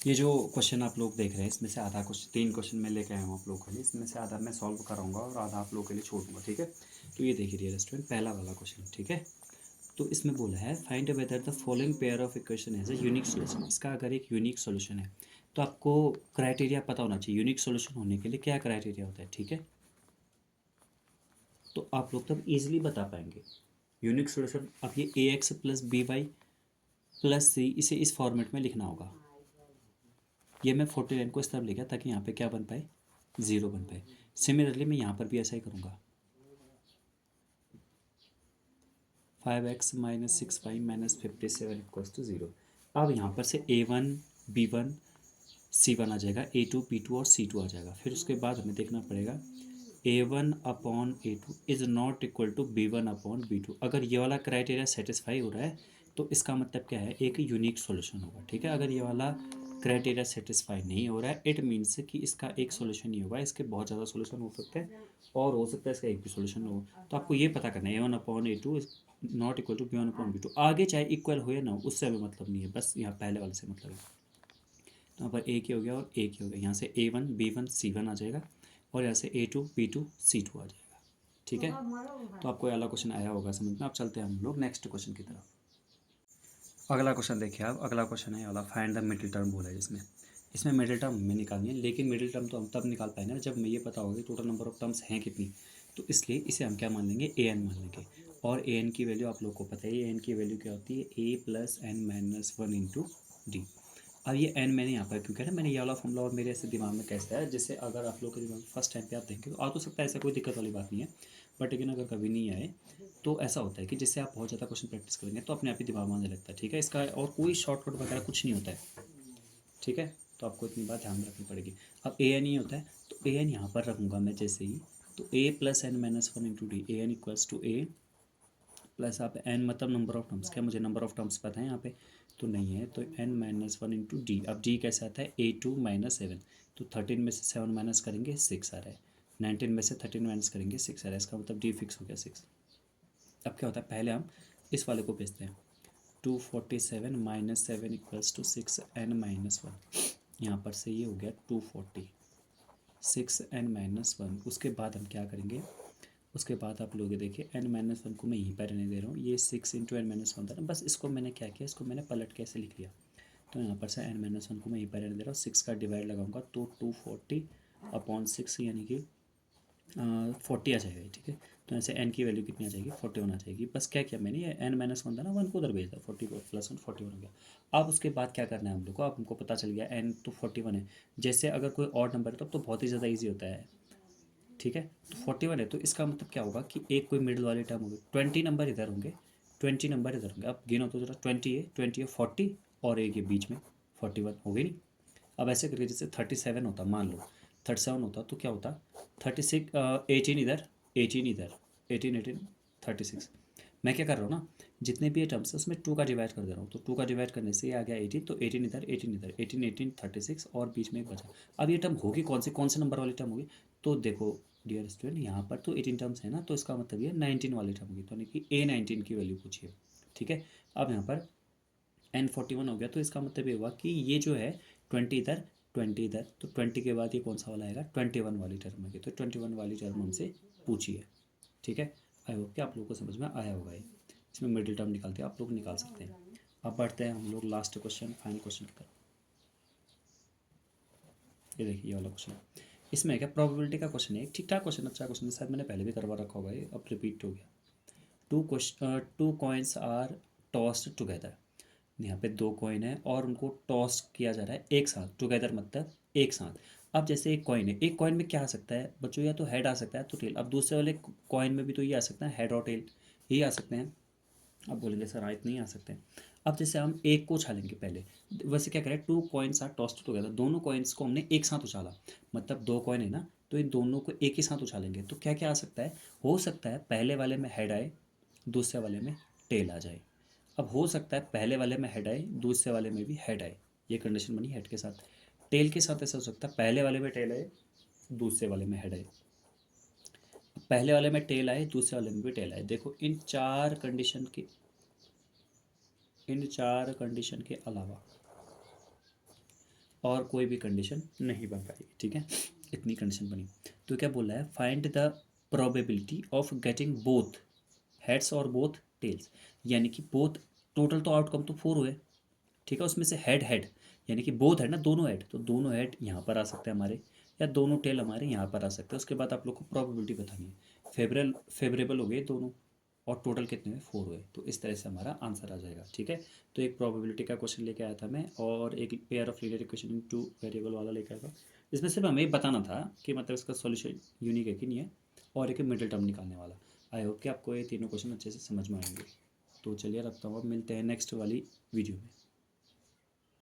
ये जो क्वेश्चन आप लोग देख रहे हैं इसमें से आधा क्वेश्चन 3 क्वेश्चन मैं लेके आया हूँ आप लोगों के लिए, इसमें से आधा मैं सॉल्व कराऊंगा और आधा आप लोगों के लिए छोड़ दूंगा, ठीक है। तो ये देखिए डियर स्टूडेंट, पहला वाला क्वेश्चन, ठीक है। तो इसमें बोला है find whether the following pair of equation has a unique solution. इसका अगर एक यूनिक सॉल्यूशन है तो आपको क्राइटेरिया पता होना चाहिए। यूनिक सॉल्यूशन होने के लिए क्या क्राइटेरिया होता है, ठीक है। तो आप लोग तब इजीली बता पाएंगे यूनिक सॉल्यूशन। अब ये a x plus b y plus c, इसे इस फॉर्मेट में लिखना होगा। ये मैं 49 को इस तरफ लिखा ताकि यहाँ पे क्या बन पाए, ज़ीरो बन पाए। सिमिलरली मैं यहाँ पर भी ऐसा ही करूँगा। 5x-6y-57 = 0। अब यहाँ पर से A1 B1 C1 आ जाएगा, A2 B2 और C2 आ जाएगा। फिर उसके बाद हमें देखना पड़ेगा A1/A2 is not equal to B1/B2। अगर ये वाला क्राइटेरिया सेटिस्फाई हो रहा है तो इसका मतलब क्या है, एक यूनिक सॉल्यूशन होगा, ठीक है। अगर ये वाला क्राइटेरिया सेटिस्फाई नहीं हो रहा है, इट मीन्स कि इसका एक सॉल्यूशन नहीं होगा, इसके बहुत ज़्यादा सॉल्यूशन हो सकते हैं और हो सकता है इसका एक भी सॉल्यूशन हो। तो आपको ये पता करना है A1/A2 is not equal to B1/B2। आगे चाहे इक्वल हो या ना हो उससे हमें मतलब नहीं है, बस यहाँ पहले वाले से मतलब है। तो यहाँ पर एक ही हो गया और एक ही हो गया। यहाँ से A1 B1 C1 आ जाएगा और यहाँ से A2 B2 C2 आ जाएगा, ठीक है। तो आपको ये वाला क्वेश्चन आया होगा समझ में। अब चलते हैं हम लोग नेक्स्ट क्वेश्चन की तरफ। अगला क्वेश्चन देखिए आप, अगला क्वेश्चन है वाला फाइंड द मिडिल टर्म बोला है जिसमें, इसमें मिडिल टर्म हमें निकालनी है। लेकिन मिडिल टर्म तो हम तब निकाल पाएंगे ना जब हमें ये पता होगा टोटल नंबर ऑफ टर्म्स हैं कितनी। तो इसलिए इसे हम क्या मान लेंगे, ए एन मान लेंगे। और ए एन की वैल्यू आप लोग को पता है, ए एन की वैल्यू क्या होती है, A+n-1 × D। अब ये एन मैंने यहाँ पर क्यों कह रहा है, मैंने ये वाला फॉर्मूला और मेरे ऐसे दिमाग में कैसे है, जिससे अगर आप लोग के दिमाग में फर्स्ट टाइम पे आप देखेंगे तो आ तो सकता है, ऐसा कोई दिक्कत वाली बात नहीं है। बट लेकिन अगर कभी नहीं आए तो ऐसा होता है कि जिससे आप बहुत ज़्यादा क्वेश्चन प्रैक्टिस करेंगे तो अपने आप ही दिमाग में आने लगता है, ठीक है। इसका और कोई शॉर्टकट वगैरह कुछ नहीं होता है, ठीक है। तो आपको इतनी बात ध्यान रखनी पड़ेगी। अब ए एन ही होता है तो ए एन यहाँ पर रखूँगा मैं जैसे ही, तो A+n-1 × D, A n equals to A plus आप एन मतलब नंबर ऑफ टर्म्स, क्या मुझे नंबर ऑफ टर्म्स पता है यहाँ पे, तो नहीं है। तो n-1 × D। अब D कैसे आता है, A2-7। तो 13 में से 7 माइनस करेंगे 6 आ रहा है, 19 में से 13 माइनस करेंगे 6 आ रहा है, इसका मतलब D फिक्स हो गया 6। अब क्या होता है, पहले हम इस वाले को भेजते हैं, 247 - 7 = 6n-1। यहाँ पर से ये हो गया 240 6n-1। उसके बाद हम क्या करेंगे, उसके बाद आप लोग देखिए n-1 को मैं यहीं पर रहने दे रहा हूँ। ये 6 × n-1 था ना, बस इसको मैंने क्या किया, इसको मैंने पलट के ऐसे लिख लिया। तो यहाँ पर से n-1 को मैं यहीं पर रहने दे रहा हूँ, 6 का डिवाइड लगाऊंगा तो 240/6 यानी कि 40 आ जाएगा, ठीक है। तो ऐसे n की वैल्यू कितनी आ जाएगी, 41 आ जाएगी। बस क्या किया मैंने, ये n-1 था ना, 1 को उधर भेज दिया, 40 + 1 41 हो गया। अब उसके बाद क्या करना है हम लोग को, अब हमको पता चल गया n तो 41 है। जैसे अगर कोई और नंबर है तब तो बहुत ही ज़्यादा ईजी होता है, ठीक है। तो 41 है तो इसका मतलब क्या होगा कि एक कोई मिडिल वाली टर्म होगी, 20 नंबर इधर होंगे, 20 नंबर इधर होंगे। अब गिनो तो जरा, 20 है 40 और एक ये बीच में 41 हो गई नहीं। अब ऐसे करके जैसे 37 होता, मान लो 37 होता तो क्या होता, 36 18 इधर 18 इधर 18 36। मैं क्या कर रहा हूँ ना, जितने भी ये टर्म्स है उसमें 2 का डिवाइड कर दे रहा हूँ। तो 2 का डिवाइड करने से ये आ गया 18, तो 18 इधर 18 इधर 18 18 36 और बीच में एक बचा। अब ये टर्म होगी कौन से नंबर वाली टर्म होगी, तो देखो डियर स्टूडेंट यहाँ पर तो 18 टर्म्स है ना, तो इसका मतलब ये 19 वाली टर्म होगी, तो यानी कि A19 की वैल्यू पूछिए, ठीक है। अब यहाँ पर n41 हो गया तो इसका मतलब ये हुआ कि ये जो है 20 इधर 20 इधर, तो 20 के बाद ये कौन सा वाला आएगा, 21 वाली टर्म आएगी। तो 21 वाली टर्म हमसे पूछिए, ठीक है। आई होप कि आप लोगों को समझ में आया होगा। ये इसमें मिडिल टर्म निकालते हैं, आप लोग निकाल सकते हैं। अब बढ़ते हैं हम लोग लास्ट क्वेश्चन, फाइनल क्वेश्चन की तरफ। ये देखिए ये वाला क्वेश्चन, इसमें क्या प्रोबेबिलिटी का क्वेश्चन है, एक ठीक ठाक क्वेश्चन, अच्छा क्वेश्चन है, शायद मैंने पहले भी करवा रखा होगा, ये अब रिपीट हो गया। Two coins are tossed together. यहाँ पे 2 कॉइन है और उनको टॉस किया जा रहा है एक साथ, टुगेदर मतलब एक साथ। अब जैसे एक कॉइन है, एक कॉइन में क्या आ सकता है बच्चों, या तो हेड आ सकता है तो टेल। अब दूसरे वाले कॉइन में भी तो ये आ सकता है, हेड और टेल ये आ सकते हैं। अब बोलेंगे सर हाँ इतने ही आ सकते हैं। अब जैसे हम एक को उछालेंगे पहले, वैसे क्या करें, 2 कॉइन्स आर टॉस्ड टुगेदर, दोनों कॉइन्स को हमने एक साथ उछाला, मतलब 2 कॉइन है ना, तो इन दोनों को एक ही साथ उछालेंगे तो क्या क्या आ सकता है, हो सकता है पहले वाले में हेड आए, दूसरे वाले में टेल आ जाए। अब हो सकता है पहले वाले में हेड आए, दूसरे वाले में भी हेड आए, ये कंडीशन बनी हेड के साथ। टेल के साथ ऐसा हो सकता है पहले वाले में टेल आए, दूसरे वाले में हेड आए, पहले वाले में टेल आए, दूसरे वाले में भी टेल आए। देखो इन चार कंडीशन के अलावा और कोई भी कंडीशन नहीं बन पाएगी, ठीक है। इतनी कंडीशन बनी। तो क्या बोल रहा है, find the probability of getting both heads और बोथ टेल्स, यानी कि बोथ, टोटल तो आउटकम तो 4 हुए, ठीक है, उसमें से हेड हेड यानी कि बोथ है ना, दोनों हेड, तो दोनों हेड यहाँ पर आ सकते हैं हमारे, या दोनों टेल हमारे यहाँ पर आ सकते हैं। उसके बाद आप लोग को प्रोबेबिलिटी बतानी है। फेवरेबल हो गए दोनों, और टोटल कितने हुए, 4 हुए। तो इस तरह से हमारा आंसर आ जाएगा, ठीक है। तो एक प्रोबेबिलिटी का क्वेश्चन लेके आया था मैं, और एक pair of linear equation in 2 variable वाला लेके आया था। इसमें सिर्फ हमें ये बताना था कि मतलब इसका सॉल्यूशन यूनिक है कि नहीं है, और एक मिडिल टर्म निकालने वाला। आई होप कि आपको ये तीनों क्वेश्चन अच्छे से समझ में आएंगे। तो चलिए रखता हूँ, अब मिलते हैं नेक्स्ट वाली वीडियो में।